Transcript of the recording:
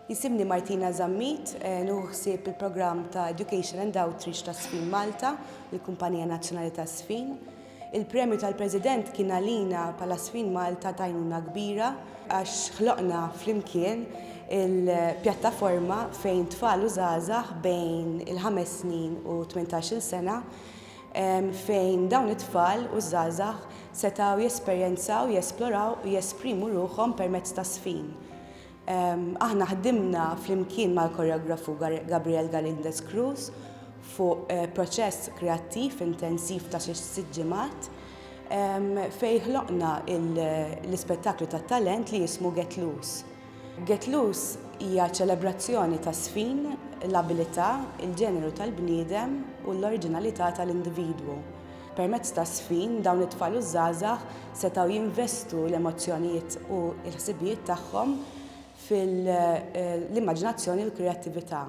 Jisimni Martina Zammit, nuħsib il-programm ta' Education and Outreach ta' Sfin Malta, il-Kumpanija Nazzjonali ta' Sfin. Il-premju tal-President kien għalina pala Sfin Malta tajnuna kbira għax ħloqna flimkien il-pjattaforma fejn tfal u żgħażagħ bejn il-5 snin u 18 sena fejn dawn it-tfal u żgħażagħ setgħu jesperjenzaw, jesploraw u jesprimu ruħhom permezz ta' sfin. Aħna ħdimna flimkien mal-koreografu Gabriel Galindez Cruz fuq proċess kreattiv intensiv ta' xi 6 ġimgħat fejn ħloqna l-ispettaklu tat-talent li jismu Get Loose. Get Loose hija ċelebrazzjoni ta' sfin, l-abilità, il-ġeneru tal-bniedem u l-oriġinalità tal-individwu. Permezz ta' sfin dawn it-tfal u żgħażagħ setgħu jinvestu l-emozzjonijiet u l-ħsibijiet tagħhom fil-immaġinazzjoni u l-kreattività.